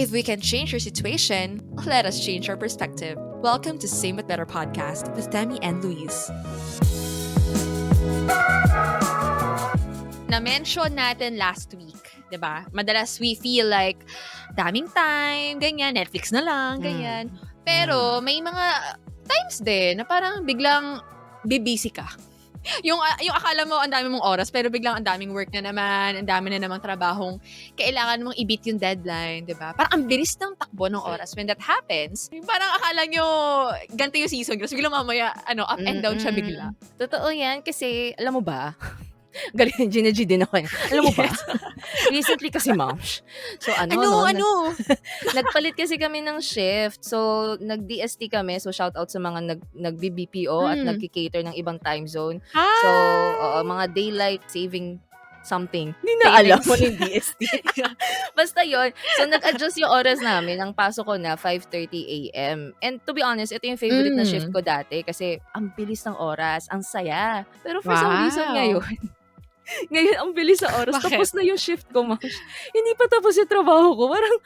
If we can change your situation, let us change our perspective. Welcome to Same But Better podcast with Demi and Louise. Na-mention natin last week, 'di ba? Madalas we feel like daming time, ganyan, Netflix na lang, ganyan. Pero may mga times din na parang biglang bibisi ka. Yung akala mo ang dami mong oras pero biglang ang daming work na naman, ang dami na namang trabahong kailangan mong i-beat yung deadline, 'di ba? Parang ang bilis ng takbo ng oras when that happens. Parang akala nyo ganito yung season, kasi biglang mamaya up and down siya bigla. Totoo yan kasi, alam mo ba, galing, Gina-G din ako. Alam mo ba, recently kasi, moms. So, nagpalit kasi kami ng shift. So, nag-DST kami. So, shout out sa mga nag-BBPO at nag-cater ng ibang time zone. So, mga daylight saving something. Hindi na alam mo yung DST. Basta yun. So, nag-adjust yung oras namin. Ang pasok ko na 5:30 a.m. And to be honest, ito yung favorite na shift ko dati kasi ang bilis ng oras. Ang saya. Pero for some reason ngayon, ang bilis sa oras. Bakit? Tapos na yung shift ko, ma'am. Hindi pa tapos yung trabaho ko. Parang,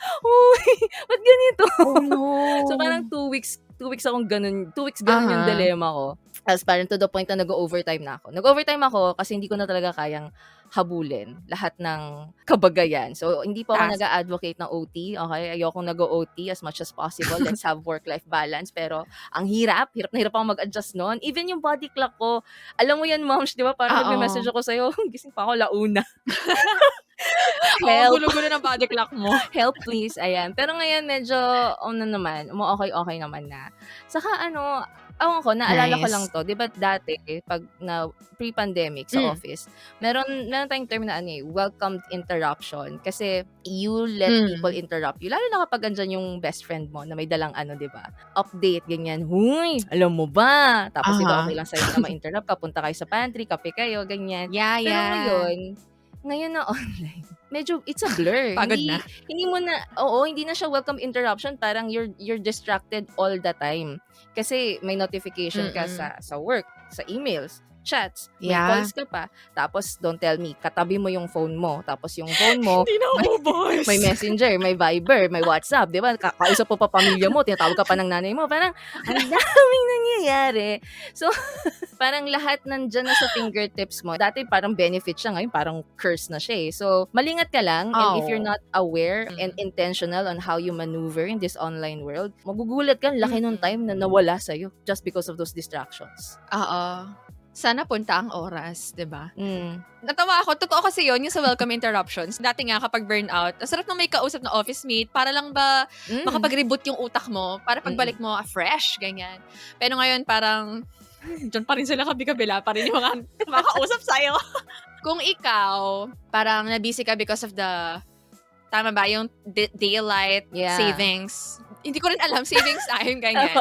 ba't ganito? Oh, no. So, parang 2 weeks akong ganun. 2 weeks ganun yung dilemma ko. Tapos parang to the point na nag-overtime na ako. Nag-overtime ako kasi hindi ko na talaga kayang habulin lahat ng kabagayan. So, hindi po ako nag-advocate ng OT. Okay? Ayokong nag-OT as much as possible. Let's have work-life balance. Pero, ang hirap na hirap ako mag-adjust noon. Even yung body clock ko. Alam mo yan, moms, di ba? Parang nag-message ako sa'yo, gising pa ako launa. Help. Gulo-gulo ng body clock mo. Help, please. Ayan. Pero ngayon, medyo, okay naman na. Saka, ewan ko, naalala ko lang to. Di ba dati, pag na pre-pandemic sa office, meron tayong term na welcomed interruption. Kasi you let people interrupt you. Lalo na kapag andyan yung best friend mo na may dalang di ba? Update, ganyan. Huy, alam mo ba? Tapos diba okay lang sa'yo na ma-interrupt. Kapunta kayo sa pantry, kape kayo, ganyan. Pero ngayon na online, medyo it's a blur. Pagod na. Hindi na siya welcome interruption. Parang you're distracted all the time. Kasi may notification ka sa work, sa emails, chats, may calls ka pa. Tapos, don't tell me, katabi mo yung phone mo. Tapos yung phone mo, Hindi na ubos. may Messenger, may Viber, may WhatsApp, di ba? Kausap mo pa pamilya mo, tinatawag ka pa ng nanay mo. Parang, ang daming nangyayari. So, parang lahat nandyan na sa fingertips mo. Dati parang benefit siya, ngayon parang curse na siya eh. So, malingat ka lang, and if you're not aware and intentional on how you maneuver in this online world, magugulat ka, laki nung time na nawala sa'yo just because of those distractions. Sana punta ang oras, 'di ba? Natawa ako. Totoo kasi yun, yung sa welcome interruptions. Dati nga kapag burnout, ang sarap nang may kausap na office mate para lang ba makapag-reboot yung utak mo, para pagbalik mo fresh, ganyan. Pero ngayon parang, dyan pa rin sila kabi-kabila, pa rin yung mga makausap sa'yo. Kung ikaw, parang na-busy ka because of the, tama ba, yung daylight savings. Hindi ko rin alam, savings time, ganyan.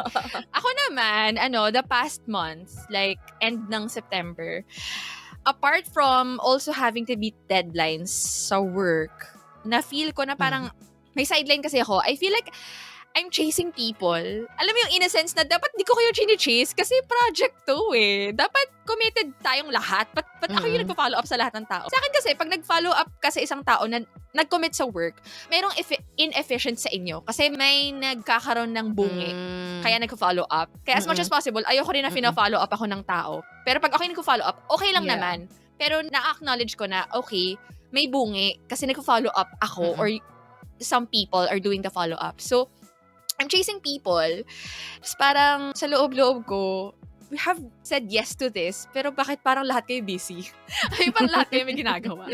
Ako naman, the past months, like end ng September, apart from also having to beat deadlines sa work, na-feel ko na parang, may sideline kasi ako, I feel like I'm chasing people. Alam mo yung in a sense na dapat di ko kayo chini-chase kasi project to eh. Dapat committed tayong lahat. Ba't ako yung nagpa-follow up sa lahat ng tao? Sa akin kasi, pag nag-follow up ka sa isang tao na nag-commit sa work, mayroong inefficient sa inyo kasi may nagkakaroon ng bungi. Kaya nag-follow up. Kaya as much as possible, ayoko rin na fina-follow up ako ng tao. Pero pag ako yung nag-follow up, okay lang naman. Pero na-acknowledge ko na, okay, may bungi kasi nag-follow up ako or some people are doing the follow up. So, I'm chasing people. Tapos parang sa loob-loob ko, we have said yes to this, pero bakit parang lahat kayo busy? Ay, parang lahat kayo may ginagawa.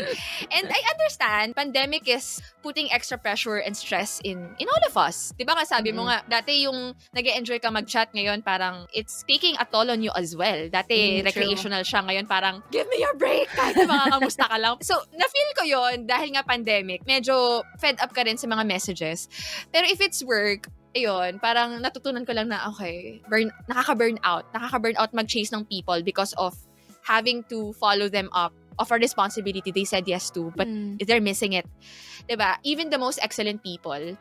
And I understand, pandemic is putting extra pressure and stress in all of us. Diba nga sabi mo nga, dati yung nag-e-enjoy ka mag-chat ngayon, parang it's taking a toll on you as well. Dati recreational siya, ngayon parang, give me your break, kahit makakamusta ka lang. So, na-feel ko yon dahil nga pandemic, medyo fed up ka rin sa mga messages. Pero if it's work, ayun, parang natutunan ko lang na, okay, nakaka-burn out mag-chase ng people because of having to follow them up of a responsibility they said yes to, but they're missing it. Diba? Even the most excellent people,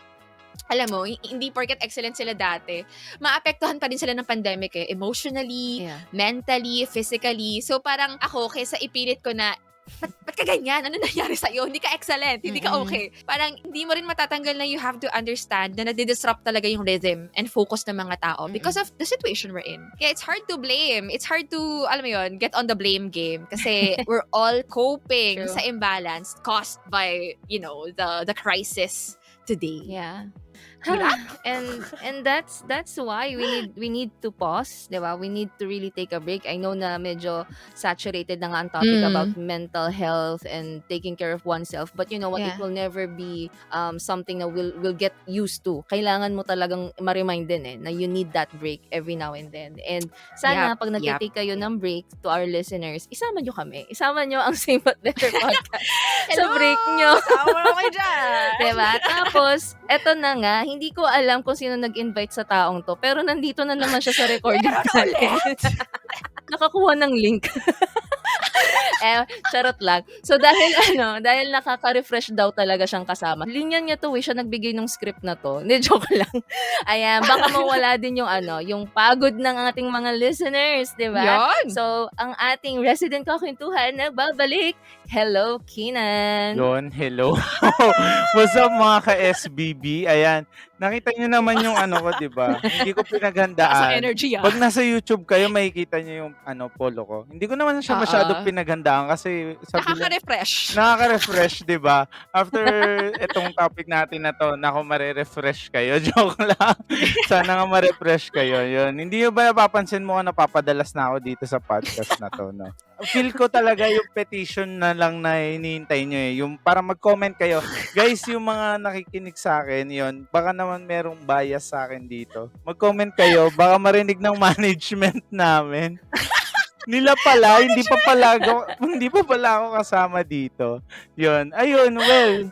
alam mo, hindi porket excellent sila dati, maapektuhan pa rin sila ng pandemic eh, emotionally, mentally, physically. So parang ako, kaysa ipilit ko na ba't ka ganyan? Ano nangyari sa'yo? Hindi ka excellent, hindi ka okay. Parang hindi mo rin matatanggal na you have to understand na nadidisrupt talaga yung rhythm and focus ng mga tao because of the situation we're in. Kaya it's hard to blame. It's hard to, alam mo yun, get on the blame game kasi we're all coping sa imbalance caused by, the crisis today. Yeah. Diba? and that's why we need to pause, 'di ba? We need to really take a break. I know na medyo saturated na nga ang topic about mental health and taking care of oneself, but you know what, it will never be something na we'll get used to. Kailangan mo talagang ma-remind din na you need that break every now and then. And sana pag nagte-take kayo ng break, to our listeners, isama nyo kami. Isama nyo ang Same But Better podcast sa break nyo. Sama mo kayo dyan. Diba? Tapos, eto na nga, hindi ko alam kung sino nag-invite sa taong to, pero nandito na naman siya sa recording natin. Nakakuha ng link. Charot lang. So dahil nakaka-refresh daw talaga siyang kasama. Linya niya to, siya nagbigay ng script na to. Hindi, joke lang. Ayan, baka mawala din yung pagod ng ating mga listeners, di ba? Yan. So, ang ating resident kakwentuhan nagbabalik. Hello, Kenan. Yon, hello. What's up mga ka-SBB? Ayan, nakita niyo naman yung ko, di ba? Hindi ko pinaghandaan. Sa energy, Pag nasa YouTube kayo, makikita niyo yung polo ko. Hindi ko naman siya masyadong pinaghandaan kasi nakaka-refresh, di ba? After itong topic natin na to, mare-refresh kayo. Joke lang. Sana nga ma-refresh kayo. Yun. Hindi nyo ba napapansin mo napapadalas na ako dito sa podcast na to, no? Feel ko talaga yung petition na lang na hinihintay nyo yung para mag-comment kayo. Guys, yung mga nakikinig sa akin, yun, baka naman merong bias sa akin dito. Mag-comment kayo, baka marinig ng management namin. Nila pala, hindi pa pala ako kasama dito. Yun. Ayun, well,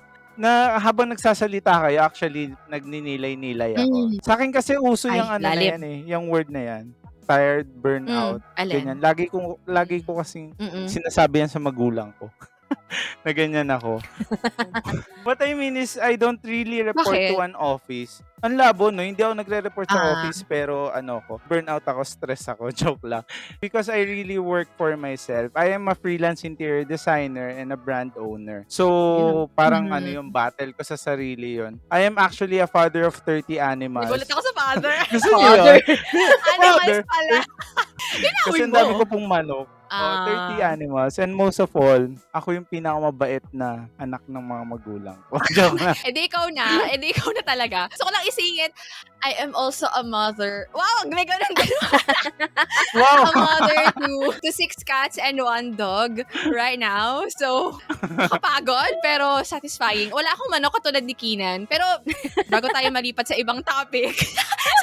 habang nagsasalita kayo, actually, nagninilay-nilay ako. Sa akin kasi uso yung na yan yung word na yan. Tired, burnout, ganyan. Lagi ko kasing sinasabi yan sa magulang ko. Na ganyan ako. What I mean is, I don't really report to an office. Ang labo, no? Hindi ako nagre-report sa office, pero burnout ako, stress ako, joke lang. Because I really work for myself. I am a freelance interior designer and a brand owner. So, parang yung battle ko sa sarili yun. I am actually a father of 30 animals. Nagulat ako sa father. Gusto niyo yun? Animals pala. Kasi ang dami ko pong manok. 30 animals. And most of all, ako yung pinakamabait na anak ng mga magulang ko. Joke lang. Edi ikaw na talaga. So, ko lang isingit, I am also a mother. Wow, may ganun. Wow. A mother to 6 cats and 1 dog right now. So, kapagod, pero satisfying. Wala akong manok katulad ni Kenan. Pero, bago tayo malipat sa ibang topic,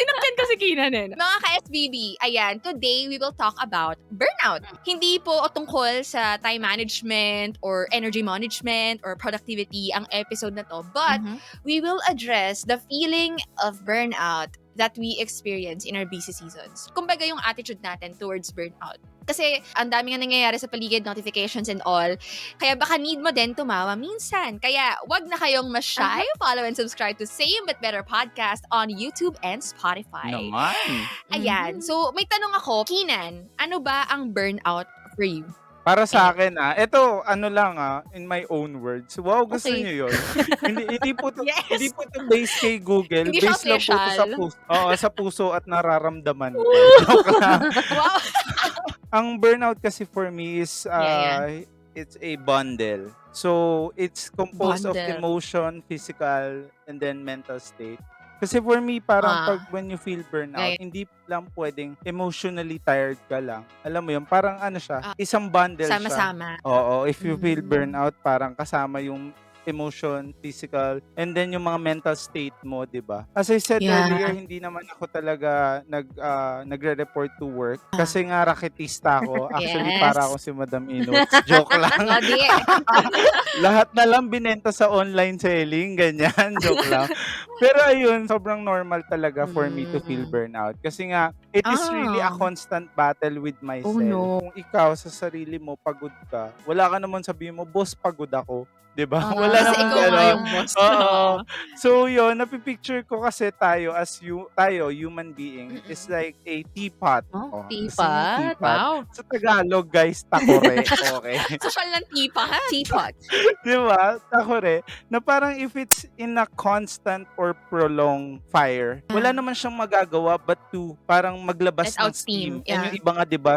sinakyan kasi Kenan Mga ka-SBB, ayan, today we will talk about burnout. Hindi po tungkol sa time management or energy management or productivity ang episode na to, but we will address the feeling of burnout that we experience in our busy seasons. Kumbaga yung attitude natin towards burnout. Kasi ang dami nga nangyayari sa paligid, notifications and all. Kaya baka need mo din tumawa minsan. Kaya wag na kayong ma-shy. Follow and subscribe to Same But Better Podcast on YouTube and Spotify. Naman. Ayan. So, may tanong ako, Kenan, ano ba ang burnout for you? Para sa akin, ito, in my own words. Wow, gusto niyo yun? hindi po to based kay Google. Hindi based lang po to sa puso. Sa puso at nararamdaman ko. Joke lang. Wow. Ang burnout kasi for me is, it's a bundle. So, it's composed of emotion, physical, and then mental state. Kasi for me, parang when you feel burnout, hindi lang pwedeng emotionally tired ka lang. Alam mo yun, parang siya, isang bundle sama-sama. siya. Oo, if you feel burnout, parang kasama yung emotion, physical, and then yung mga mental state mo, di ba? As I said earlier, hindi naman ako talaga nagre-report to work kasi nga raketista ako. Actually, para ako si Madam Inots. Joke lang. Lahat na lang binenta sa online selling, ganyan. Joke lang. Pero ayun, sobrang normal talaga for me to feel burnout. Kasi nga, it is really a constant battle with myself. Kung ikaw sa sarili mo, pagod ka, wala ka naman sabihin mo, boss, pagod ako. 'di ba? Ah, Wala Kasi namang ikaw nga gano'n. yung boss. Oo. So yun, napipicture ko kasi tayo human being is like a teapot. Oh, Oh, kasi yung teapot. teapot, Wow. sa Tagalog guys, takore. Okay. Social ng tipahan. Teapot. 'Di ba? Takore, na parang if it's in a constant or prolonged fire, wala naman siyang magagawa but to parang maglabas Let out ng steam. steam. And Yeah. yung iba nga 'di ba,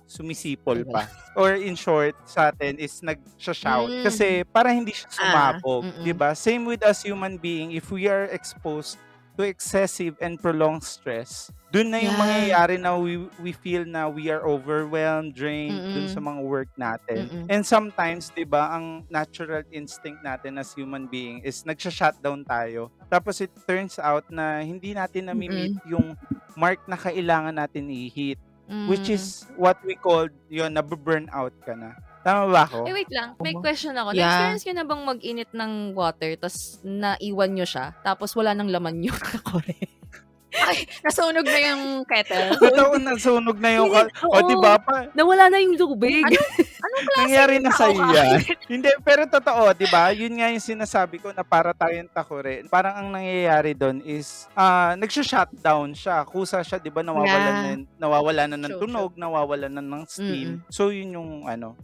sumisipol Ay, wala. pa. Or in short, sa atin is nagsha-shout Mm. kasi para hindi siya sumabog, Mm-mm. 'di ba? Same with us human being, if we are exposed to excessive and prolonged stress, dun na yung Yeah. mangyayari na we feel na we are overwhelmed, drained dun sa mga work natin. Mm-mm. And sometimes, 'di ba, ang natural instinct natin as human being is nagsha-shutdown tayo. Tapos it turns out na hindi natin nami-meet yung mark na kailangan natin i-hit, which is what we called yun, nabu-burnout ka na. Tama ba ako? Eh, wait lang. May question ako. Yeah. Na-experience nyo na bang mag-init ng water tapos naiwan nyo siya tapos wala nang laman yung takore? Ay, nasunog na yung kettle. Totoo, nasunog na yung... O, di ba? Nawala na yung tubig. Anong klase Nangyari na tao sa'yo ka? yan. Hindi, pero totoo, di ba? Yun nga yung sinasabi ko na para tayong takore. Parang ang nangyayari doon is, nagsha-shutdown siya. Kusa siya, di ba? Nawawala na ng True, tunog, nawawala na ng steam. So, yun yung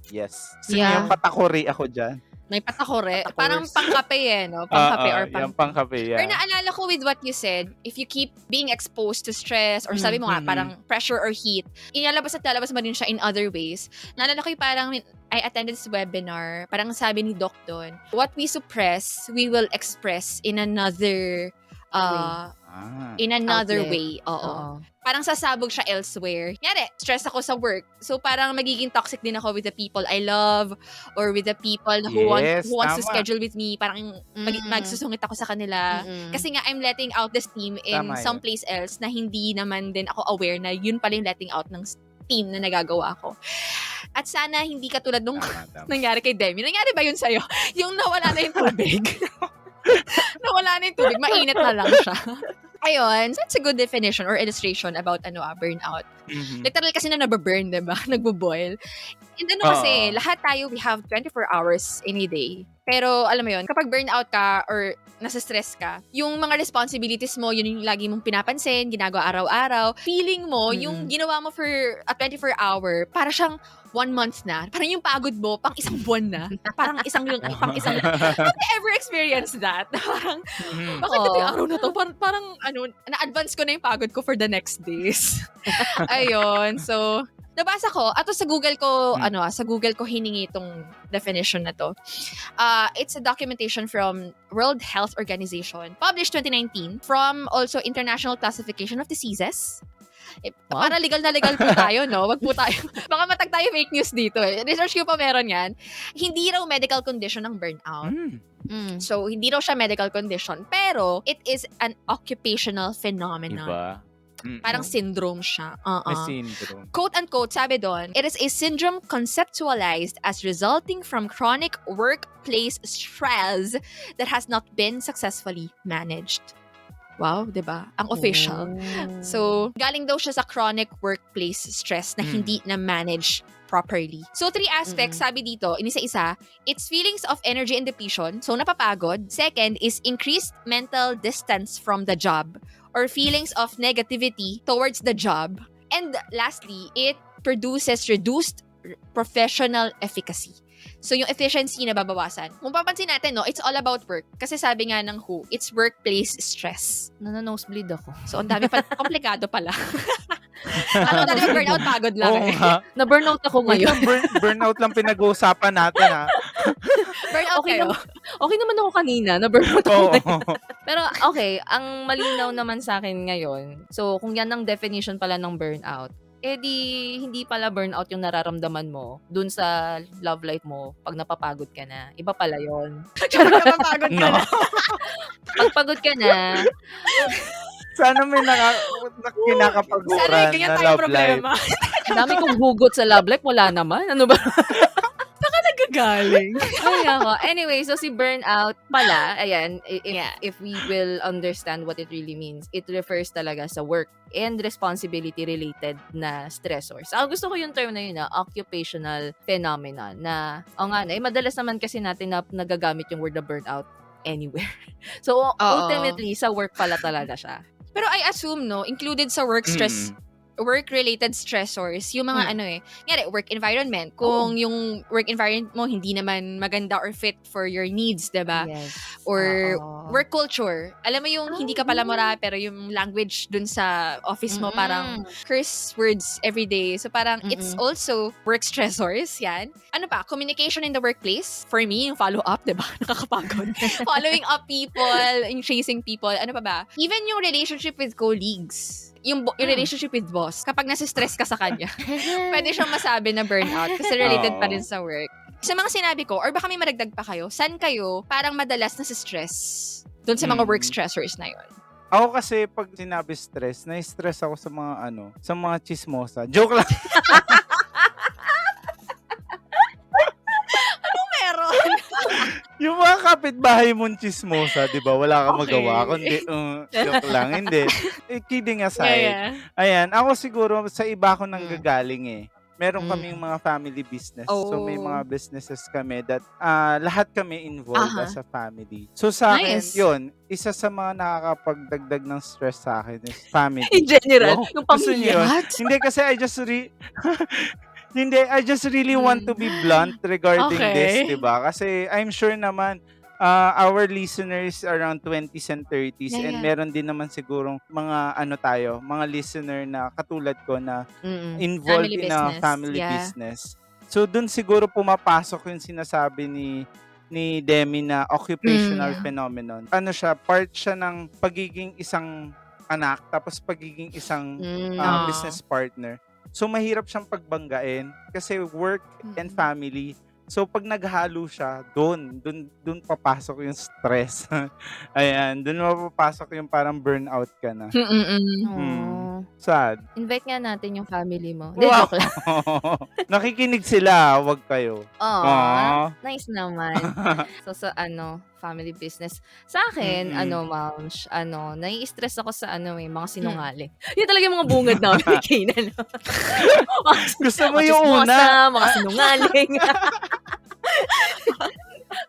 yes. So, Yeah. yung patakore ako dyan. May patakore. Patakores. Parang pangkape no? Pangkape or Yung pangkape, Pero yeah. naalala ko with what you said, if you keep being exposed to stress or sabi mo nga, parang pressure or heat, ilalabas at lalabas mo din siya in other ways. Naalala ko yung parang I attended this webinar, parang sabi ni Doc doon, what we suppress, we will express in another Outlet. way. Oo. Parang sasabog siya elsewhere. Yari, stress ako sa work. So parang magiging toxic din ako with the people I love or with the people who wants to tama. schedule with me. Parang magsusungit ako sa kanila. Kasi nga I'm letting out the steam in Tama someplace else na hindi naman din ako aware na yun pala yung letting out ng steam na nagagawa ko. At sana hindi katulad nung Tama. nangyari kay Demi. Nangyari ba yun sa'yo? Yung nawala na yung tubig. Nawala na yung tubig. Mainit na lang siya. Ayun, so that's a good definition or illustration about burnout. Literal kasi na nababurn, diba? Nagbo-boil. And kasi, lahat tayo, we have 24 hours in a day. Pero, alam mo yun, kapag burnout ka or nasa stress ka, yung mga responsibilities mo, yun yung lagi mong pinapansin, ginagawa araw-araw. Feeling mo, yung ginawa mo for a 24 hour, para siyang 1 month na. Parang yung pagod mo, pang isang buwan na. Parang pang isang... Have you ever experienced that? Parang, bakit ito yung araw na to? Parang na-advance ko na yung pagod ko for the next days. Ayun. So, nabasa ko, ato sa Google ko, sa Google ko hiningi itong definition na to. It's a documentation from World Health Organization, published 2019, from also International Classification of Diseases. Wow. Para legal na legal po tayo, no? Wag po tayo. Baka matag tayo fake news dito. Research ko pa meron yan. Hindi raw medical condition ng burnout. So, hindi raw siya medical condition. Pero, it is an occupational phenomenon. Diba? Parang syndrome siya. May syndrome. Quote-unquote, sabi doon, it is a syndrome conceptualized as resulting from chronic workplace stress that has not been successfully managed. Wow, 'di ba? Ang official. So, galing daw siya sa chronic workplace stress na hindi na manage properly. So, 3 aspects, sabi dito, inisa-isa, it's feelings of energy and depletion, so napapagod. Second is increased mental distance from the job or feelings of negativity towards the job. And lastly, it produces reduced professional efficacy. So, yung efficiency na babawasan. Kung papansin natin, no, it's all about work. Kasi sabi nga ng WHO, it's workplace stress. Nana-nosebleed ako. So, ang dami pa, komplikado pala. Ano dati burnout, pagod lang. Oo nga. Na-burnout ako ngayon. Burnout lang pinag-uusapan natin, ha? Burnout Okay kayo. Okay naman ako kanina. Na-burnout ako Oo. ngayon. Pero okay, ang malinaw naman sa akin ngayon, so kung yan ang definition pala ng burnout, di hindi pala burnout yung nararamdaman mo dun sa love life mo pag napapagod ka na. Iba pala yon. Napapagod ka na. Pag pagod ka na, Sana may kinakapaguran Sana ganyan na tayo love life. problema. dami kong hugot sa love life, wala naman. Ano ba? Galing. Ay, ako. Anyway, so si burnout pala, ayan, if we will understand what it really means, it refers talaga sa work and responsibility-related na stressors. Gusto ko yung term na yun, occupational phenomenon, na, madalas naman kasi natin na nagagamit yung word na burnout anywhere. So, ultimately, sa work pala talaga siya. Pero I assume, no, included sa work stress, work-related stressors, yung mga work environment. Kung yung work environment mo hindi naman maganda or fit for your needs, diba? Yes. Or work culture. Alam mo yung hindi ka pala mura, pero yung language dun sa office mo, parang curse words every day. So parang it's also work stressors, yan. Ano pa? Communication in the workplace. For me, yung follow-up, diba? Nakakapagod. Following up people, yung chasing people. Ano pa ba? Even yung relationship with colleagues. Yung relationship with boss, kapag nasa-stress ka sa kanya, pwede siyang masabi na burnout kasi related pa rin sa work. Sa mga sinabi ko, or baka may maragdag pa kayo, saan kayo parang madalas nasa-stress doon sa mga work stressors na yun? Ako kasi pag sinabi stress, na-stress ako sa mga sa mga chismosa. Joke lang. Yung mga kapitbahay mong chismosa, di ba? Wala kang magawa. Kundi, joke lang. Hindi. Kidding aside. Ayan, ako siguro, sa iba ako nanggagaling eh. Meron kaming mga family business. So, may mga businesses kami that lahat kami involved as a family. So, sa akin, yun, isa sa mga nakakapagdagdag ng stress sa akin is family. In general, yung pamilya. Hindi kasi I just really want to be blunt regarding this, diba? Kasi I'm sure naman, our listeners around 20s and 30s and meron din naman sigurong mga mga listener na katulad ko na involved in a family business. So, dun siguro pumapasok yung sinasabi ni Demi na occupational phenomenon. Ano siya, part siya ng pagiging isang anak, tapos pagiging isang business partner. So, mahirap siyang pagbanggain kasi work and family. So, pag naghalo siya, doon papasok yung stress. Ayan, doon mapapasok yung parang burnout ka na. Sad. Invite nga natin yung family mo. Wow. Joke lang. Nakikinig sila, wag kayo. Nice naman. So, family business. Sa akin, moms, nai-stress ako sa mga sinungaling. Yun talaga yung mga bungad namin ni Kenan. Gusto mo yung una? Mga sinungaling.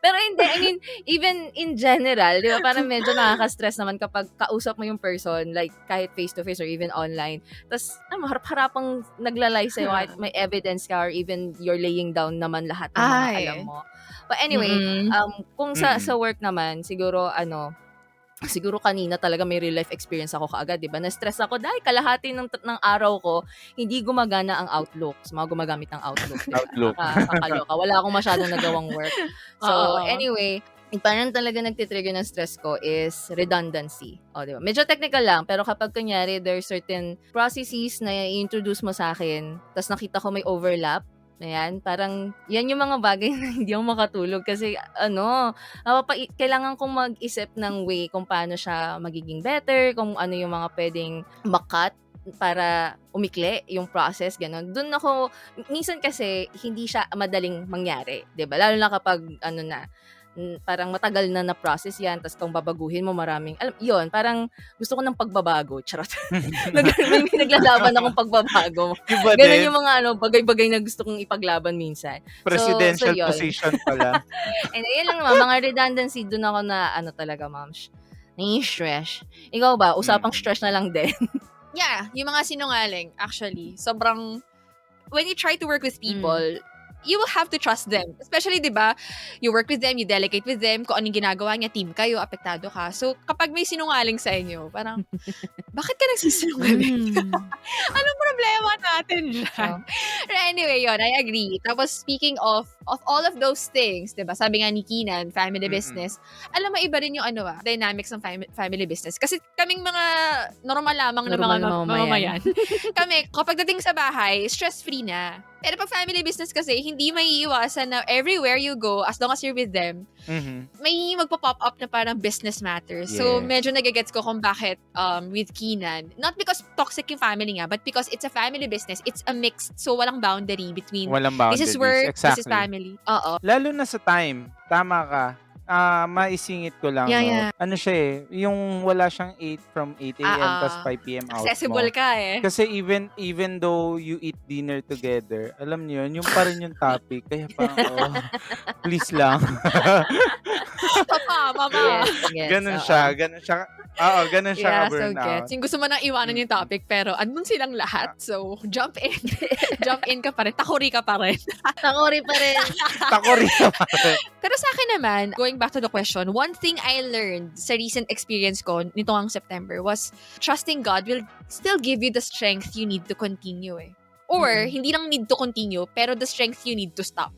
Pero hindi, I mean, even in general, di ba, parang medyo nakaka-stress naman kapag kausap mo yung person, like, kahit face-to-face or even online. Tapos, harap-harapang naglalay sa'yo, kahit may evidence ka or even you're laying down naman lahat ng mga alam mo. But anyway, kung sa work naman, siguro kanina talaga may real life experience ako kaagad, 'di ba? Na-stress ako dahil kalahati ng araw ko hindi gumagana ang Outlook. So, mga gumagamit ng Outlook, 'di ba? Outlook. Nakakaloka. Wala akong masyadong nagawang work. So, anyway, parang talaga nagtitrigger ng stress ko is redundancy. Di ba? Medyo technical lang, pero kapag kunyari there are certain processes na i-introduce mo sa akin, tapos nakita ko may overlap, ayan, parang yan yung mga bagay na hindi ako makatulog kasi kailangan kong mag-isip ng way kung paano siya magiging better, kung ano yung mga pwedeng makat para umikli yung process, gano'n. Doon ako, minsan kasi hindi siya madaling mangyari, 'di ba? Lalo na kapag parang matagal na process yan, tapos kung babaguhin mo maraming, yun, parang gusto ko ng pagbabago, charot. may naglalaban akong pagbabago. Ganun yung mga bagay-bagay na gusto kong ipaglaban minsan. Presidential position pala. And yun lang naman, mga redundancy, dun ako na, talaga, ma'am, nai-stress. Ikaw ba, usapang stress na lang din? Yeah, yung mga sinungaling, actually, sobrang, when you try to work with people, you will have to trust them. Especially, di ba, you work with them, you delegate with them, kung anong ginagawa niya, team kayo, apektado ka. So, kapag may sinungaling sa inyo, parang, bakit ka nagsisinungaling? Anong problema natin dyan? But anyway, yun, I agree. Tapos, speaking of all of those things, di ba, sabi nga ni Kenan, family business, alam mo, iba rin yung dynamics ng family business. Kasi kaming mga normal lamang na mga mamamayan. Kami, kapag dating sa bahay, stress-free na. Pero pag family business kasi, hindi maiiwasan na everywhere you go, as long as you're with them, may magpa-pop up na parang business matters. Yes. So, medyo nagigets ko kung bakit with Kenan. Not because toxic yung family nga, but because it's a family business. It's a mix. So, walang boundary between this is work, this is family. Oo. Lalo na sa time. Tama ka. Maisingit ko lang. Yeah. Ano siya yung wala siyang 8 from 8 a.m. tas 5 p.m. out accessible mo. ka eh. Kasi even though you eat dinner together, alam niyo yun, yung pa rin yung topic. Kaya parang, please lang. Papa, mama. Yes, ganun siya. Oo, ganun siya ka-burnout. Yung gusto mo nang iwanan yung topic, pero andun silang lahat. So, jump in. Jump in ka pa rin. Takuri ka pa rin. Takuri pa rin. Takuri ka pa rin. Pero sa akin naman, going back to the question, one thing I learned sa recent experience ko nitong September was trusting God will still give you the strength you need to continue eh. Or, hindi lang need to continue, pero the strength you need to stop.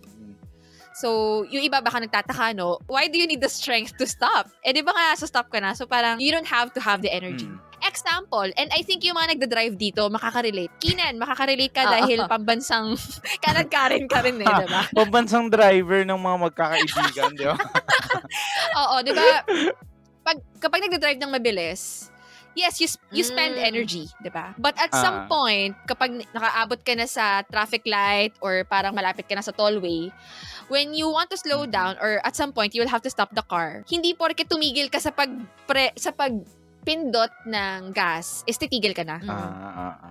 So, yung iba baka nagtataka, no? Why do you need the strength to stop? Eh, di ba nga, so stop ka na? So, parang, you don't have to have the energy. Example, and I think yung mga nagda-drive dito, makaka-relate. Kenan, makaka-relate ka dahil pambansang kanad-karin ka rin eh, di ba? Pambansang driver ng mga magkakaibigan, di ba? Oo, di ba? Kapag nagda-drive ng mabilis, yes, you spend energy, di ba? But at some point, kapag nakaabot ka na sa traffic light or parang malapit ka na sa tollway, when you want to slow down or at some point, you will have to stop the car. Hindi porke tumigil ka sa pagpindot ng gas, is titigil ka na.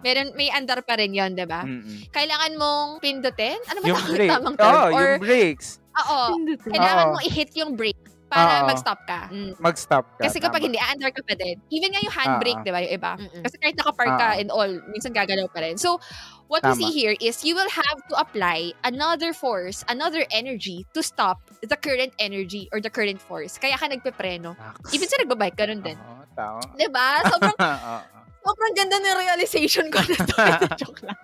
May andar pa rin yun, di ba? Kailangan mong pindutin? Ano ba tamang term? Yung brakes. Oo. Kailangan mong i-hit yung brake para mag-stop ka. Mag-stop ka. Kasi kapag hindi, aandar ka pa din. Even nga yung handbrake, di ba, yung iba. Kasi kahit nakapark ka and all, minsan gagalaw pa rin. So, what we see here is you will have to apply another force, another energy to stop the current energy or the current force. Kaya ka nagpepreno. Even sa nagbabike, ganun din. Tama. Diba? Sobrang ganda ng realization ko na to. Joke lang.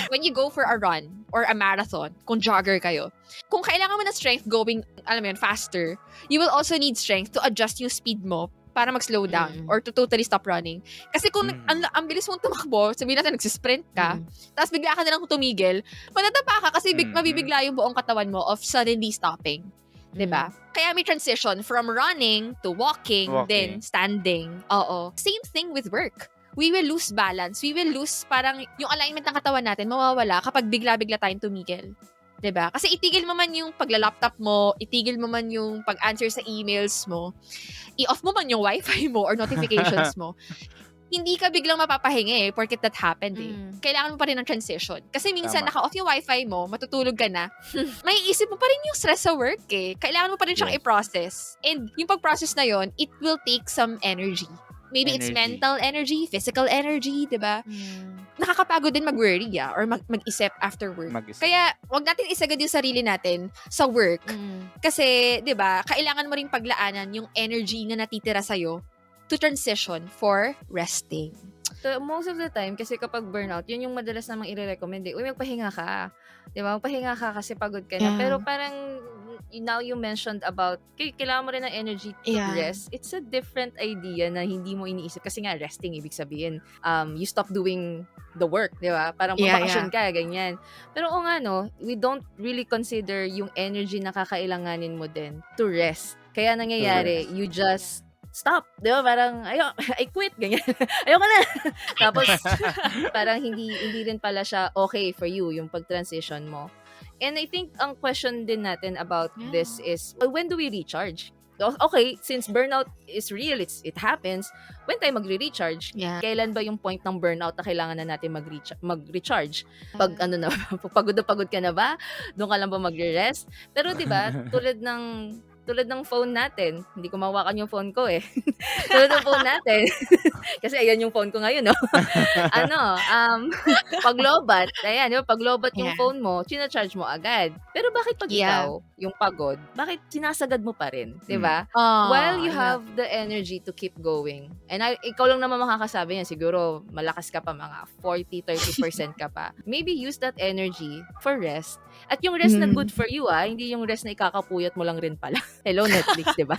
When you go for a run or a marathon, kung jogger kayo, kung kailangan mo na strength going, alam mo yun, faster, you will also need strength to adjust yung speed mo para mag-slow down or to totally stop running. Kasi kung ang bilis mong tumakbo, sabihin natin nagsisprint ka, tapos bigla ka na lang tumigil, matatapa ka kasi mabibigla yung buong katawan mo of suddenly stopping. Diba? Kaya may transition from running to walking. Then standing. Oo. Same thing with work. We will lose balance. We will lose parang yung alignment ng katawan natin mawawala kapag bigla-bigla tayong tumigil. 'Di ba? Kasi itigil mo man yung pagla-laptop mo, itigil mo man yung pag-answer sa emails mo, i-off mo man yung wifi mo or notifications mo. Hindi ka biglang mapapahinga porket that happened Kailangan mo pa rin ng transition. Kasi minsan naka-off yung wifi mo, matutulog ka na, may isip mo pa rin yung stress sa work Kailangan mo pa rin siyang i-process. And yung pag-process na yon, it will take some energy. Maybe it's mental energy, physical energy, diba? Nakakapagod din mag-worry, or mag-isip after work. Kaya, wag natin isagad yung sarili natin sa work. Kasi, diba, kailangan mo rin paglaanan yung energy na natitira sa'yo to transition for resting. So, most of the time, kasi kapag burnout, yun yung madalas namang i-recommend. Uy, magpahinga ka. Diba? Magpahinga ka kasi pagod ka na. Pero parang, now you mentioned about kailangan mo rin ng energy to rest. It's a different idea na hindi mo iniisip kasi nga resting ibig sabihin you stop doing the work, di ba? Parang mabakasyon ka, ganyan. Pero we don't really consider yung energy na kakailanganin mo din to rest. Kaya nangyayari, you just stop, di ba? Parang, I quit, ganyan. Ayoko na. Tapos, parang hindi rin pala siya okay for you, yung pag-transition mo. And I think ang question din natin about this is, when do we recharge? Okay, since burnout is real, it happens, when tayo magre-recharge? Kailan ba yung point ng burnout na kailangan na natin mag-recharge? Pag pagod na pagod ka na ba? Doon ka lang ba magre-rest? Pero 'di ba, tulad ng phone natin, hindi ko mawakan yung phone ko tulad ng phone natin, kasi ayan yung phone ko ngayon, no? Paglobat, paglobat yung phone mo, charge mo agad. Pero bakit pag ikaw, yung pagod, bakit sinasagad mo pa rin, di ba? While you have the energy to keep going, and ikaw lang naman makakasabi yan, siguro malakas ka pa, mga 40-30% ka pa. Maybe use that energy for rest. At yung rest na good for you, hindi yung rest na ikakapuyat mo lang rin pala. Hello, Netflix, di ba?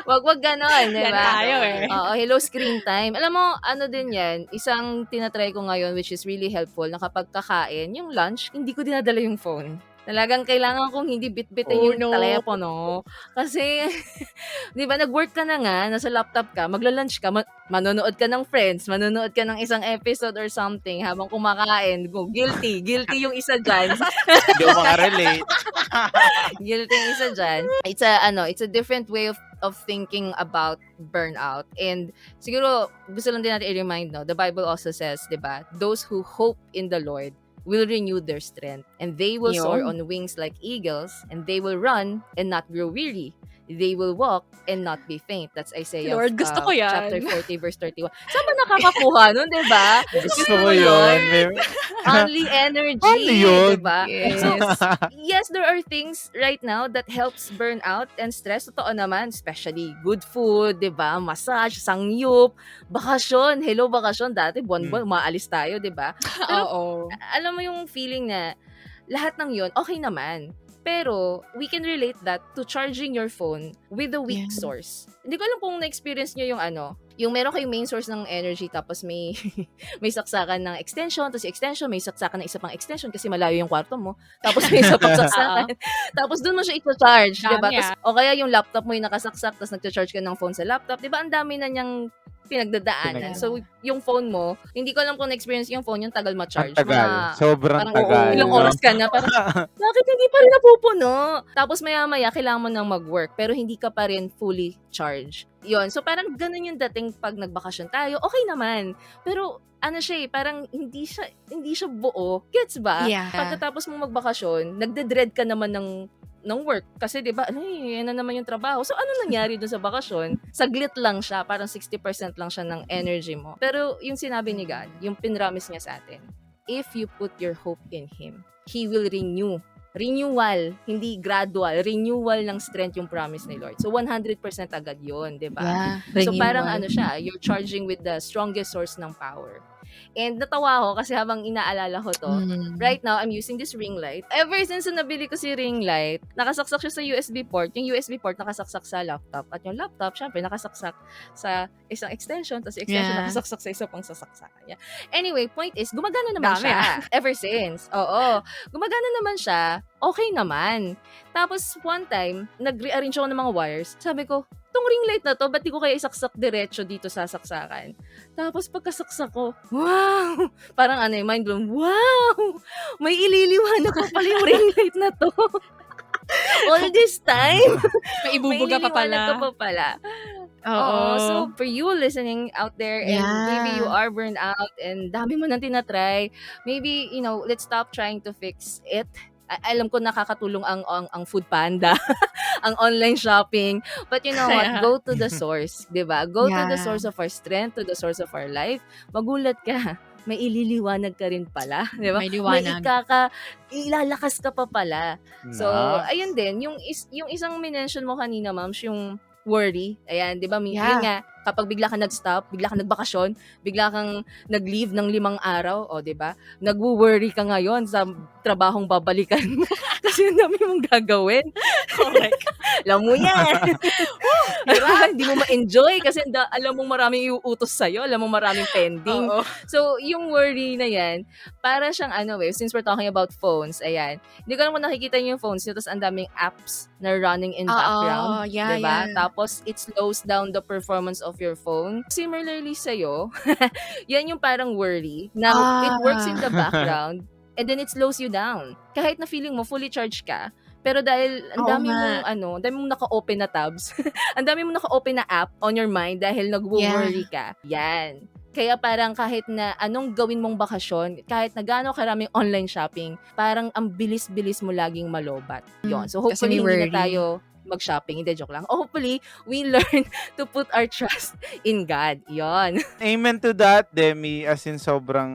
Wag ganon, di Yan ba? tayo eh. Oo, hello, screen time. Alam mo, ano din yan, isang tinatry ko ngayon which is really helpful na kapag kakain, yung lunch, hindi ko dinadala yung phone. Talagang kailangan kong hindi bitbitin yung telepono. Kasi, di ba, nag-work ka na nga, nasa laptop ka, magla-lunch ka, manonood ka ng Friends, manonood ka ng isang episode or something habang kumakain. Guilty yung isa dyan. Hindi ko makarelate. Guilty yung isa dyan. It's a different way of thinking about burnout. And siguro, gusto lang din natin i-remind, no, the Bible also says, di ba, those who hope in the Lord will renew their strength, and they will soar on wings like eagles, and they will run and not grow weary. They will walk and not be faint. That's Isaiah Lord, gusto ko yan. chapter 40 verse 31. Saan ba nakakakuha nun, diba? Gusto ko yun. Only energy, Ano yun? diba? Yes. So, yes, there are things right now that helps burnout and stress. Totoo naman, especially good food, diba? Massage, sangyup, bakasyon. Hello, bakasyon. Dati, buwan-buwan, umaalis tayo, diba? Pero, alam mo yung feeling na lahat ng yun, okay naman. Pero, we can relate that to charging your phone with a weak source. Hindi ko alam kung na-experience nyo yung meron kayong main source ng energy tapos may saksakan ng extension, tapos yung extension, may saksakan ng isa pang extension kasi malayo yung kwarto mo. Tapos may isa pang saksakan. Tapos doon mo siya i-charge, diba? O kaya yung laptop mo yung nakasaksak, tapos nag-charge ka ng phone sa laptop. Diba, ang dami na niyang pinagdadaanan. So, yung phone mo, hindi ko alam kung na-experience yung phone, yung tagal ma-charge. Ang tagal. Sobrang tagal. Ilang oras ka na. Parang, bakit hindi pa rin napupuno? Tapos maya-maya, kailangan mo nang mag-work, pero hindi ka pa rin fully charged. Yun. So, parang ganun yung dating pag nagbakasyon tayo. Okay naman. Pero, ano siya parang hindi siya buo. Gets ba? Yeah. Pagkatapos mo magbakasyon, nagde-dread ka naman ng work. Kasi, di ba, yan na naman yung trabaho. So, ano nangyari dun sa bakasyon? Saglit lang siya. Parang 60% lang siya ng energy mo. Pero, yung sinabi ni God, yung pinramis niya sa atin, if you put your hope in Him, He will renew. Renewal, hindi gradual. Renewal ng strength yung promise ni Lord. So, 100% agad yun, di ba? Yeah, so, parang siya, you're charging with the strongest source ng power. And natawa ako kasi habang inaalala ko to, right now, I'm using this ring light. Ever since nabili ko si ring light, nakasaksak siya sa USB port. Yung USB port nakasaksak sa laptop. At yung laptop, syempre, nakasaksak sa isang extension, tapos yung extension nakasaksak sa isa pang sasaksakan niya. Anyway, point is, gumagana naman siya. Ever since. Oo. Gumagana naman siya. Okay naman. Tapos, one time, nag-rearrange ako ng mga wires. Sabi ko, itong ring light na to, ba't di ko kaya isaksak diretso dito sa saksakan? Tapos pagkasaksak ko, wow! Parang mind blown, wow! May ililiwanag pa pala yung ring light na to. All this time, may ibubuga pa pala. Oo. So, for you listening out there, and maybe you are burned out, and dami mo nang tinatry, maybe, let's stop trying to fix it. Alam ko nakakatulong ang Food Panda, ang online shopping. But you know what? Go to the source, 'di ba? Go to the source of our strength, to the source of our life. Magulat ka. May ililiwanag ka rin pala, 'di ba? May liwanag. Ilalakas ka pa pala. So, ayun din, yung isang minention mo kanina, ma'am, yung worry. Ayan, 'di ba? Yun nga, kapag bigla ka nag-stop, bigla ka nagbakasyon, bigla kang nag-leave ng 5 araw, 'di ba? Nagwo-worry ka ngayon sa trabahong babalikan mo kasi ang dami mong gagawin. Correct. Alam mo yan. Hindi mo ma-enjoy kasi alam mong maraming iuutos sa'yo, alam mong maraming pending. So, yung worry na yan, para siyang since we're talking about phones, ayan, hindi ko naman nakikita yung phones nyo, tapos ang daming apps na running in background. Diba? Tapos, it slows down the performance of your phone. Similarly sa'yo, yan yung parang worry. Now, it works in the background, and then it slows you down. Kahit na feeling mo fully charged ka, pero dahil ang dami mong naka-open na tabs, ang dami mong naka-open na app on your mind dahil nagwo-worry ka. Yan. Kaya parang kahit na anong gawin mong bakasyon, kahit na gaano karaming online shopping, parang ang bilis-bilis mo laging malobat. Yon. So hopefully hindi na tayo mag-shopping. Hindi, joke lang. Hopefully, we learn to put our trust in God. Yon. Amen to that, Demi. As in, sobrang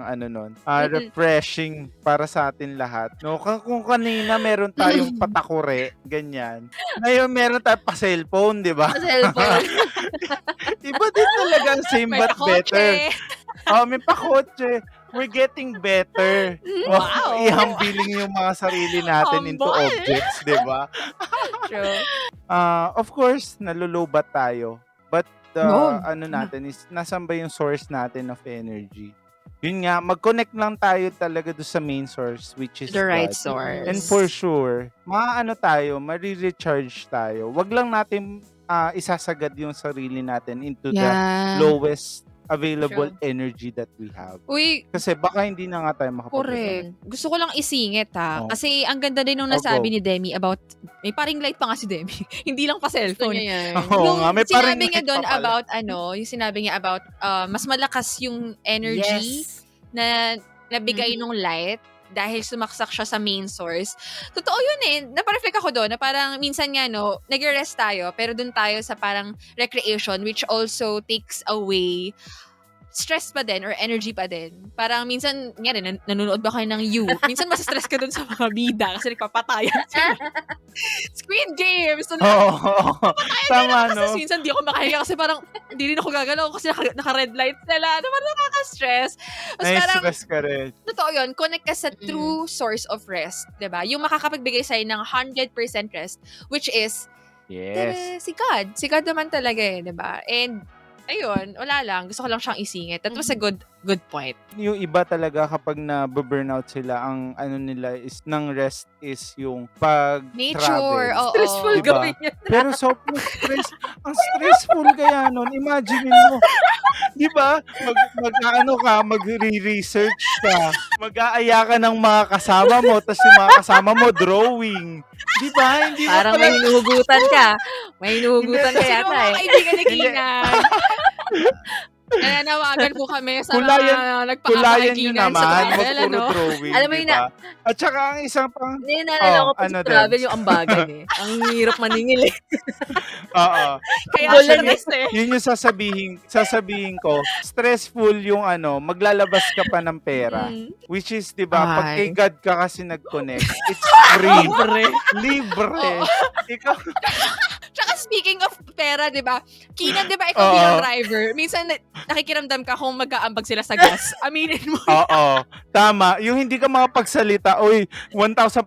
refreshing para sa atin lahat. No, kung kanina meron tayong patakure, ganyan. Ngayon meron tayong pa-cellphone, di ba? Pa-cellphone. Iba din talaga, same but better. May pakotse. we're getting better. Wow. Ihambiling yung mga sarili natin into Humble. objects, di ba? True. Of course, nalulobat tayo. But No. ano natin is, nasan ba yung source natin of energy? Yun nga, mag-connect lang tayo talaga doon sa main source, which is The right God. source. And for sure, mari-recharge tayo. Wag lang natin isasagad yung sarili natin into the lowest available energy that we have. Uy, Kasi baka hindi na nga tayo makapag-recover. correct. Gusto ko lang isingit Oh. Kasi ang ganda din nung Oh, nasabi go. ni Demi about, may paring light pa nga si Demi. Hindi lang pa Gusto cellphone. niya yan. Oo Nung nga, may paring sinabi niya light doon pa pala. about, yung sinabi niya about, mas malakas yung energy Yes. na nabigay nung light dahil sumaksak siya sa main source. Totoo yun eh. Napareflect ako doon na parang minsan nga nag-rest tayo pero doon tayo sa parang recreation which also takes away stress pa din or energy pa din. Parang minsan, nga rin, nanonood ba kayo ng You? Minsan stress ka dun sa mga bida kasi nagpapatayan sila. Squid Games! So, Tama, no? kasi minsan di ako makahinga kasi parang hindi rin ako gagalaw kasi naka-red light sila. Parang nakaka-stress. Tapos parang, Stress ka rin. totoo yun, connect ka sa true source of rest. Diba? Yung makakapagbigay sa'yo ng 100% rest, which is, Yes. si God. Si God naman talaga eh, diba? And, ayun, wala lang. Gusto ko lang siyang isingit. That was a good point. Yung iba talaga kapag na-burnout sila, ang ano nila is, ng rest is yung Nature, pag-travel. oo. Stressful Diba? gawin niya. Pero sobrang stress. Ang stressful kaya nun. Imagine mo. Di ba? Magre-research ka. Mag-aaya ka ng mga kasama mo, tapos yung mga kasama mo, drawing. Di ba? Hindi mo Parang may hinuhugutan ka. May hinuhugutan ka Hindi. yata Mga eh. kaibigan ni Kenan. Kaya nawagan po kami sa mga Kulayan nagpakakay nyo Kenan sa naman, travel, wag puro ano? drawing, Alam mo di yun ba? At saka ang isang pang, Hindi, naalala ko pa ano sa din? travel yung ambagan eh. Ang hirap maningil eh. Oo. Kaya Bulan stress eh. Yun yung sasabihin ko, stressful yung maglalabas ka pa ng pera. Which is, di ba, pag kay Ay. God ka kasi nag-connect, it's free. Libre. Ikaw, Tsaka speaking of pera, di ba? Kenan, di ba, ikaw Oo. bilang driver, minsan nakikiramdam ka kung mag-aambag sila sa gas. Aminin mo. oo, tama. Yung hindi ka makapagsalita, uy, 1,500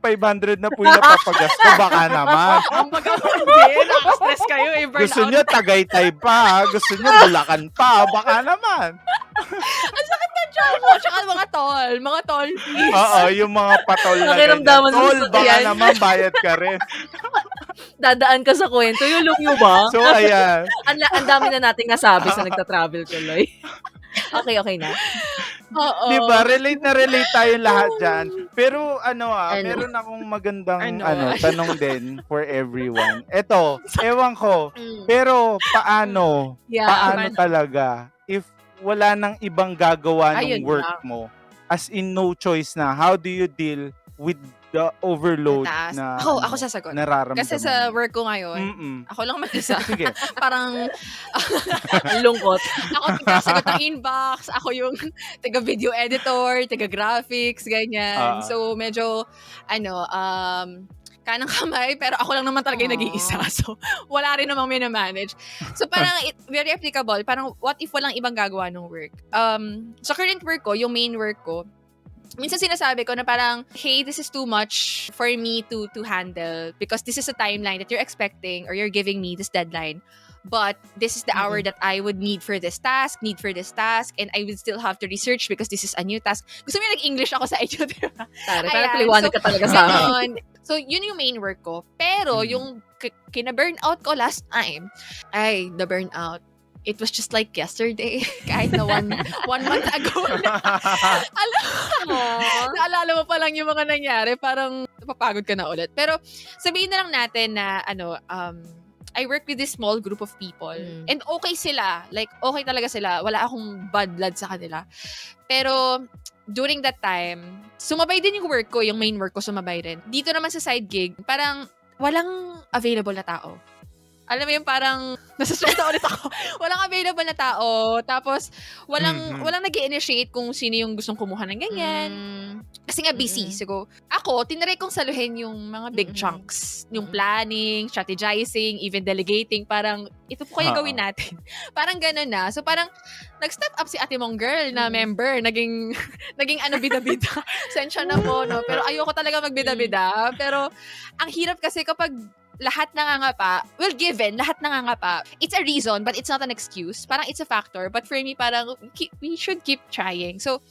na po yung napapagas ko, baka naman. Ambag ako, hindi. Nakastress kayo eh. Burnout. Gusto nyo Tagaytay pa, gusto nyo Bulacan pa, baka naman. Ang sakit na dyan mo. Tsaka mga tol, please. Oo, yung mga patol na ganyan. Nakiramdaman sa Tol, baka sasakyan. naman bayad ka rin. Dadaan ka sa kwento. Yung look nyo ba? So, ayan. Ang dami na nating nasabi sa nagta-travel tuloy. Okay na. Oo. Diba? Relate na relate tayo lahat dyan. Pero meron akong magandang tanong din for everyone. Eto, ewan ko. Pero paano talaga if wala nang ibang gagawa ng Ayun work lang. mo? As in no choice na. How do you deal with the overload Taas. na Ako sasagot. nararamdaman? Kasi sa work ko ngayon, Mm-mm. ako lang mag-isa. Sige. Parang, Ang lungkot. ako sasagot ng inbox, ako yung taga-video editor, taga-graphics, ganyan. So, medyo, kanang kamay, pero ako lang naman talaga yung nag-iisa. So, wala rin namang minamanage. So, parang very applicable. Parang, what if walang ibang gagawa ng work? Sa current work ko, yung main work ko, minsan sinasabi ko na parang, hey, this is too much for me to handle because this is a timeline that you're expecting or you're giving me this deadline. But this is the hour that I would need for this task, and I would still have to research because this is a new task. Gusto mo yung nag-English ako sa inyo, di ba? Tara, Ayan. parang tuliwanag ka talaga sa akin. Ganon. So, yun yung main work ko. Pero, yung kina-burnout ko last time, na-burnout. It was just like yesterday. Kahit na one month ago. Naalala mo pa lang yung mga nangyari. Parang napapagod ka na ulit. Pero, sabihin na lang natin na, I work with this small group of people. And okay sila. Like, okay talaga sila. Wala akong bad blood sa kanila. Pero, during that time, sumabay din yung work ko, yung main work ko sumabay rin. Dito naman sa side gig, parang walang available na tao. Alam mo yung parang nasa-stress na ulit ako. Walang available na tao. Tapos, walang nag-i-initiate kung sino yung gustong kumuha ng ganyan. Kasi nga busy. So, ako, tinry kong saluhin yung mga big chunks. Yung planning, strategizing, even delegating. Parang, ito po kaya gawin natin. Parang gano'n na. So, parang, nag-step up si ate mong girl na member. Naging bida-bida. Sensya na po, no? Pero ayoko talaga magbida-bida. Pero, ang hirap kasi kapag lahat nangangapa, well, given, lahat nangangapa, it's a reason, but it's not an excuse. Parang it's a factor. But for me, parang, we should keep trying. So,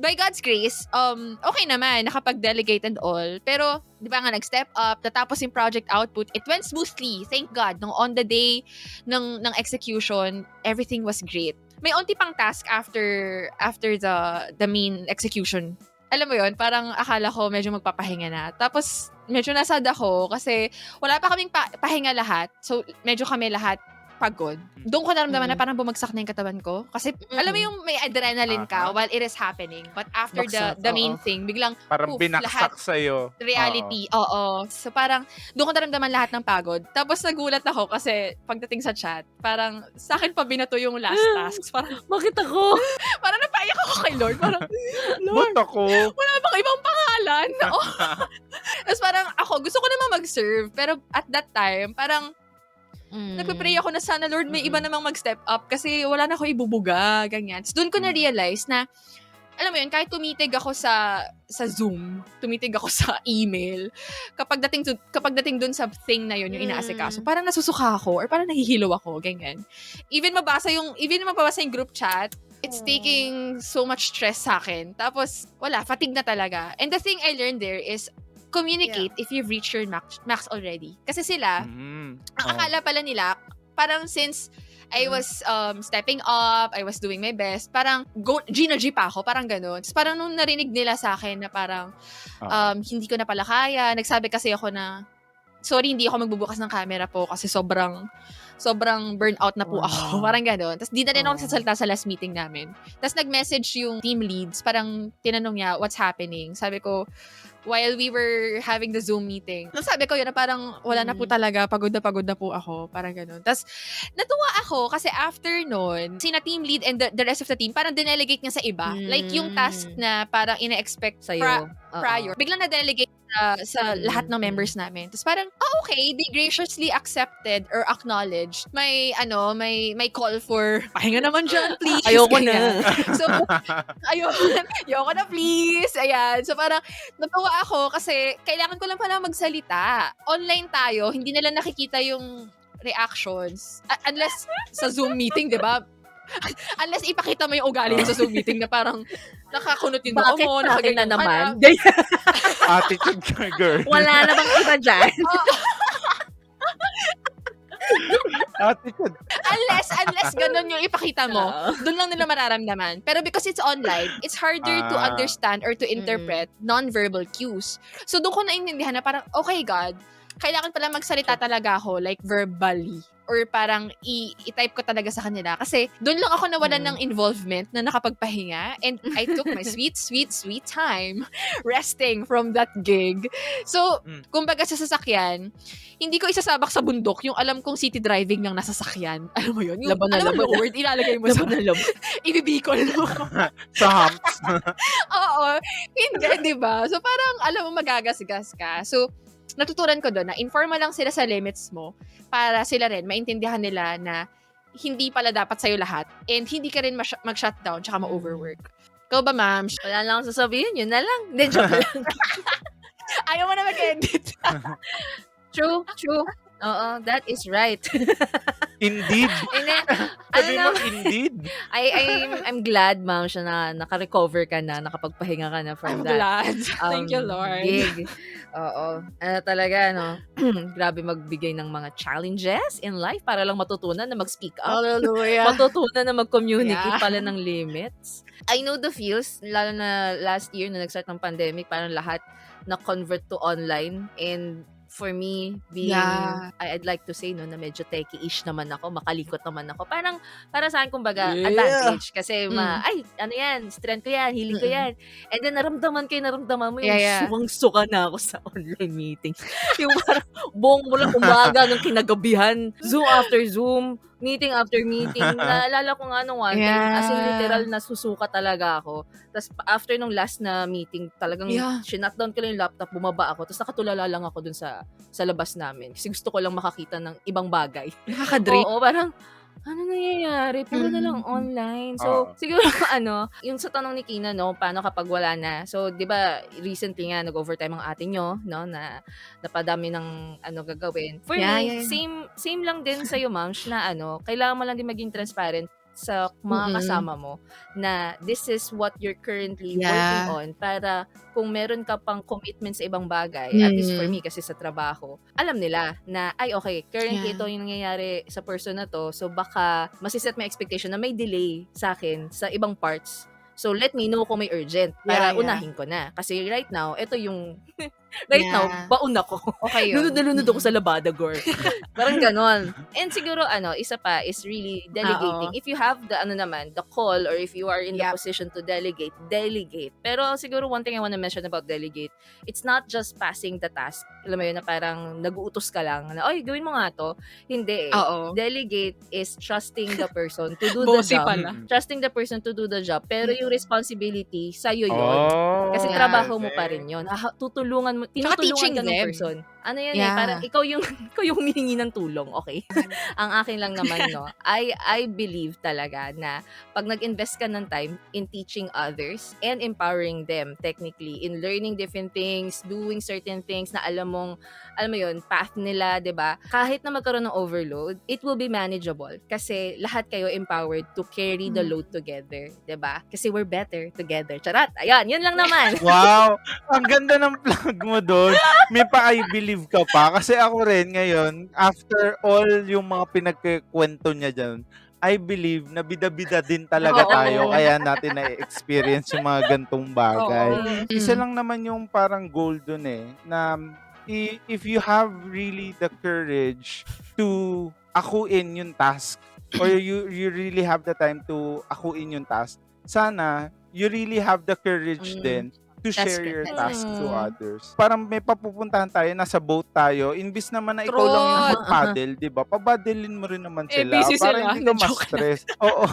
by God's grace, okay naman, nakapag-delegate and all. Pero, di ba nga, nag-step up, tatapos yung project output, it went smoothly, thank God. Nung on the day ng execution, everything was great. May onti pang task after the main execution. Alam mo yon, parang akala ko medyo magpapahinga na. Tapos, medyo nasad ako kasi wala pa kaming pahinga lahat. So, medyo kami lahat pagod. Doon ko naramdaman na parang bumagsak na yung katawan ko. Kasi, alam mo yung may adrenaline ka while it is happening. But after the main thing, biglang, parang binaksak sa'yo. Reality. Oo. So, parang, doon ko naramdaman lahat ng pagod. Tapos, nagulat ako kasi, pagdating sa chat, parang, sa akin pa binato yung last tasks. Parang, bakit ako? Parang napaiyak ako kay Lord. Parang, Lord, ba't ako? Wala bang ibang pangalan? Tapos parang, ako, gusto ko naman mag-serve. Pero, at that time, parang, nagpe-pray ako na sana, Lord, may iba namang mag-step up kasi wala na ako ibubuga, ganyan. So, doon ko na-realize na, alam mo yun, kahit tumitig ako sa Zoom, tumitig ako sa email, kapag dating doon sa thing na yun, yung inaasikaso, parang nasusuka ako or parang nahihilo ako, ganyan. Even mabasa yung group chat, it's taking so much stress sa akin. Tapos, wala, fatigue na talaga. And the thing I learned there is, communicate if you've reached your max already. Kasi sila, ang akala pala nila, parang since I was stepping up, I was doing my best, parang G pa ako, parang ganun. Tapos parang nung narinig nila sa akin na parang hindi ko na pala kaya, nagsabi kasi ako na, sorry, hindi ako magbubukas ng camera po kasi sobrang burnout na po ako. Parang gano'n. Tapos di na rin ako nagsasalita sa last meeting namin. Tapos nag-message yung team leads, parang tinanong niya, what's happening? Sabi ko, while we were having the Zoom meeting, sabi ko yun na parang wala na po talaga, pagod na po ako. Parang gano'n. Tapos natuwa ako kasi after nun, sina team lead and the rest of the team, parang dinelegate niya sa iba. Like yung task na parang ina-expect sa'yo. Prior. Biglang na-delegate sa lahat ng members namin. Tapos parang, okay, they graciously accepted or acknowledged may call for, pahinga naman dyan, please. Ayoko na. So, ayoko na, please. Ayan. So parang, natuwa ako kasi kailangan ko lang pala magsalita. Online tayo, hindi nila nakikita yung reactions. Unless sa Zoom meeting, di ba? Unless ipakita mo yung ugali mo sa Zoom meeting na parang nakakunot yung noo mo, nakaganyan na naman. Attitude ka, girl. Wala na bang iba dyan? Attitude. Unless ganun yung ipakita mo, doon lang nila mararamdaman. Pero because it's online, it's harder to understand or to interpret non-verbal cues. So doon ko naintindihan na parang, okay God, kailangan pala magsalita talaga ako, like verbally. Or parang i-type ko talaga sa kanila. Kasi doon lang ako nawalan ng involvement na nakapagpahinga. And I took my sweet time resting from that gig. So, kumbaga sa sasakyan, hindi ko isasabak sa bundok yung alam kong city driving ng nasasakyan. Alam mo yun? Yung, laban na laban. Word, ilalagay mo sa ibibikol mo. Sa humps. Oo. Hindi, diba? So, parang alam mo magagasgas ka. So, natutunan ko doon na informal lang sila sa limits mo para sila rin maintindihan nila na hindi pala dapat sa'yo lahat and hindi ka rin mag-shutdown tsaka ma-overwork. Ikaw ba, ma'am? Wala lang sasabihin, yun na lang. Then, joke lang. Ayaw mo na mag-edit. True. Oo, that is right. Indeed. Sabi mo, indeed. I'm glad, ma'am, siya na naka-recover ka na, nakapagpahinga ka na from that. I'm glad. Thank you, Lord. Gig. Oo. Talaga, no? Grabe magbigay ng mga challenges in life para lang matutunan na mag-speak up. Hallelujah. Matutunan na mag-communicate pala ng limits. I know the feels, lalo na last year na nag-start ng pandemic, parang lahat na-convert to online and for me, I'd like to say, no, na medyo techie-ish naman ako, makalikot naman ako. Parang, para sa akin, kumbaga, advantage. Kasi, ano yan, strength ko yan, hiling ko yan. And then, naramdaman mo yung suwang-suka na ako sa online meetings. Yung parang, buong mula umaga ng kinagabihan, Zoom after Zoom, meeting after meeting. Naalala ko nga nung one time, as in literal na susuka talaga ako. Tapos after nung last na meeting, talagang shinutdown ko lang yung laptop, bumaba ako. Tapos nakatulala lang ako dun sa labas namin. Kasi gusto ko lang makakita ng ibang bagay. Nakaka-drain. Oo, parang, ano nangyayari? Puro na lang online. So, siguro yung sa tanong ni Kenan, no, paano kapag wala na? So, di ba, recently nga, nag-overtime ang ate nyo, no, na napadami ng gagawin. For me, same lang din sa'yo, ma'am, na kailangan mo lang din maging transparent sa mga kasama mo na this is what you're currently working on para kung meron ka pang commitment sa ibang bagay, at least for me kasi sa trabaho, alam nila na ay okay, currently ito yung nangyayari sa person na to, so baka masiset my expectation na may delay sa akin sa ibang parts. So let me know kung may urgent para unahin ko na. Kasi right now, ito yung now, baon ako. Okay yun. Lunod ako sa labada, girl. Parang ganon. And siguro, isa pa is really delegating. If you have the, the call or if you are in the position to delegate. Pero siguro one thing I want to mention about delegate, it's not just passing the task. Alam mo yun, na parang nag-uutos ka lang na, oy, gawin mo nga to. Hindi Delegate is trusting the person to do the job. Trusting the person to do the job. Pero yung responsibility, sa'yo yun. Kasi trabaho mo pa rin yun. Tinutulungan ka ng person. Ano yan parang ikaw yung humihingi ng tulong, okay? Ang akin lang naman, no, I believe talaga na pag nag-invest ka ng time in teaching others and empowering them technically in learning different things, doing certain things na alam mo yun, path nila, 'di ba? Kahit na magkaroon ng overload, it will be manageable kasi lahat kayo empowered to carry the load together, 'di ba? Kasi we're better together. Charat. Ayan, yun lang naman. Wow! Ang ganda ng plug mo doon. May pa-I believe ka pa. Kasi ako rin ngayon, after all yung mga pinagkikwento niya dyan, I believe na bida-bida din talaga tayo. Kaya natin na-experience yung mga gantong bagay. Isa lang naman yung parang goal dun na if you have really the courage to akuin yung task or you really have the time to akuin yung task, sana you really have the courage then to share your task to others. Parang may papupuntahan tayo, nasa boat tayo, imbis naman na ikaw lang yung mag-paddle, di ba? Pabadelin mo rin naman sila. Para hindi ka ma-stress. Oo.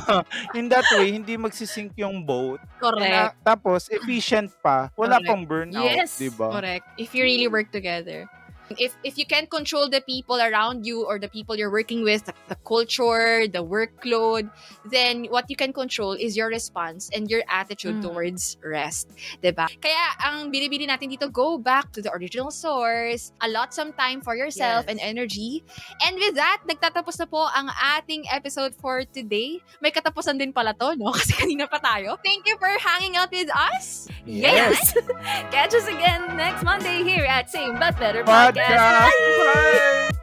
In that way, hindi magsisink yung boat. Correct. Tapos, efficient pa. Wala pang burnout, di ba? Correct. If you really work together. If you can't control the people around you or the people you're working with, the culture, the workload, then what you can control is your response and your attitude towards rest. Diba? Kaya ang binibili natin dito, go back to the original source, allot some time for yourself and energy. And with that, nagtatapos na po ang ating episode for today. May katapusan din pala to, no? Kasi kanina pa tayo. Thank you for hanging out with us. Yes! Catch us again next Monday here at Same But Better Podcast. Bye!